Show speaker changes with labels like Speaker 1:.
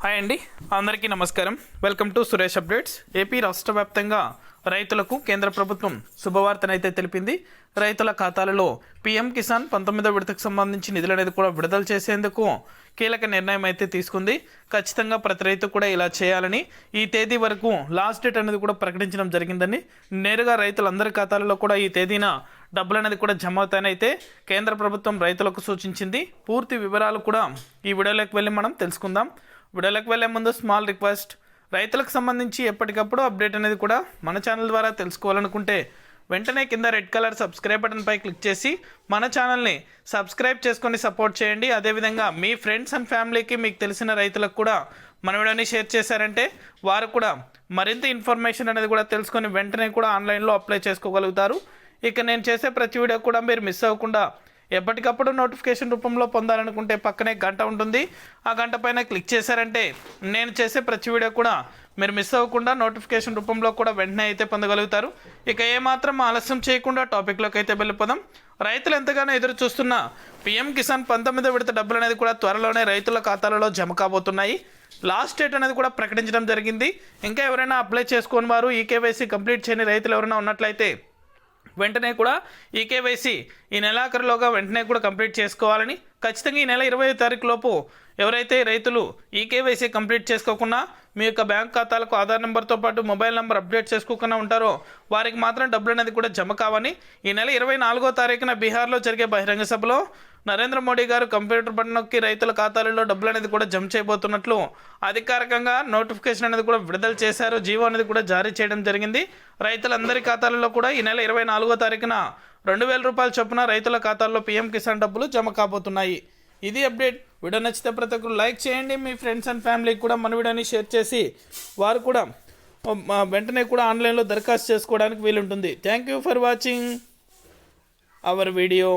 Speaker 1: Hi అండి, అందరికీ నమస్కారం. Welcome to Suresh updates. AP రాష్ట్ర వ్యాప్తంగా రైతులకు కేంద్ర ప్రభుత్వం శుభవార్తనైతే తెలిపింది. రైతుల ఖాతాలలో పీఎం కిసాన్ 19వ విడతకు సంబంధించి నిధులు అనేది కూడా విడుదల చేసేందుకు కీలక నిర్ణయం అయితే తీసుకుంది. ఖచ్చితంగా ప్రతి రైతు కూడా ఇలా చేయాలని ఈ తేదీ వరకు లాస్ట్ డేట్ అనేది కూడా ప్రకటించడం జరిగిందని, నేరుగా రైతులందరి ఖాతాలలో కూడా ఈ తేదీన డబ్బులు అనేది కూడా జమ అవుతాయని అయితే కేంద్ర ప్రభుత్వం రైతులకు సూచించింది. పూర్తి వివరాలు కూడా ఈ వీడియోలోకి వెళ్ళి మనం తెలుసుకుందాం. వీడియోలోకి వెళ్ళే ముందు స్మాల్ రిక్వెస్ట్, రైతులకు సంబంధించి ఎప్పటికప్పుడు అప్డేట్ అనేది కూడా మన ఛానల్ ద్వారా తెలుసుకోవాలనుకుంటే వెంటనే కింద రెడ్ కలర్ సబ్స్క్రైబ్ బటన్పై క్లిక్ చేసి మన ఛానల్ని సబ్స్క్రైబ్ చేసుకొని సపోర్ట్ చేయండి. అదేవిధంగా మీ ఫ్రెండ్స్ అండ్ ఫ్యామిలీకి మీకు తెలిసిన రైతులకు కూడా మన వీడియోని షేర్ చేశారంటే వారు కూడా మరింత ఇన్ఫర్మేషన్ అనేది కూడా తెలుసుకొని వెంటనే కూడా ఆన్లైన్లో అప్లై చేసుకోగలుగుతారు. ఇక నేను చేసే ప్రతి వీడియో కూడా మీరు మిస్ అవ్వకుండా ఎప్పటికప్పుడు నోటిఫికేషన్ రూపంలో పొందాలనుకుంటే పక్కనే గంట ఉంటుంది. ఆ గంట పైన క్లిక్ చేశారంటే నేను చేసే ప్రతి వీడియో కూడా మీరు మిస్ అవ్వకుండా నోటిఫికేషన్ రూపంలో కూడా వెంటనే అయితే పొందగలుగుతారు. ఇక ఏమాత్రం ఆలస్యం చేయకుండా టాపిక్లోకి అయితే వెళ్ళిపోదాం. రైతులు ఎంతగానో ఎదురు చూస్తున్న పీఎం కిసాన్ 19వ విడత డబ్బులు అనేది కూడా త్వరలోనే రైతుల ఖాతాలలో జమ కాబోతున్నాయి. లాస్ట్ డేట్ అనేది కూడా ప్రకటించడం జరిగింది. ఇంకా ఎవరైనా అప్లై చేసుకొని వారు ఈకేవైసీ కంప్లీట్ చేయని రైతులు ఎవరైనా ఉన్నట్లయితే వెంటనే కూడా ఈ కేవైసీ ఈ నెలాఖరులోగా వెంటనే కూడా కంప్లీట్ చేసుకోవాలని, ఖచ్చితంగా ఈ నెల 20వ తారీఖు లోపు ఎవరైతే రైతులు ఈ కేవైసీ కంప్లీట్ చేసుకోకుండా మీ యొక్క బ్యాంక్ ఖాతాలకు ఆధార్ నెంబర్తో పాటు మొబైల్ నెంబర్ అప్డేట్ చేసుకోకుండా ఉంటారో వారికి మాత్రం డబ్బులు అనేది కూడా జమ కావని, ఈ నెల 24వ తారీఖున బీహార్లో జరిగే బహిరంగ సభలో నరేంద్ర మోడీ గారు కంప్యూటర్ బటన్ నొక్కి రైతుల ఖాతాలలో డబ్బులు అనేది కూడా జమ చేయబోతున్నట్లు అధికారికంగా నోటిఫికేషన్ అనేది కూడా విడుదల చేశారు. జీవో అనేది కూడా జారీ చేయడం జరిగింది. రైతులందరి ఖాతాలలో కూడా ఈ నెల 24వ తారీఖున 2000 రూపాయల చొప్పున రైతుల ఖాతాల్లో పీఎం కిసాన్ డబ్బులు జమ కాబోతున్నాయి. ఇది అప్డేట్. వీడియో నచ్చితే ప్రతి ఒక్కరు లైక్ చేయండి. మీ ఫ్రెండ్స్ అండ్ ఫ్యామిలీకి కూడా మన వీడియోని షేర్ చేసి వారు కూడా వెంటనే కూడా ఆన్లైన్లో దరఖాస్తు చేసుకోవడానికి వీలుంటుంది. Thank you for watching our video.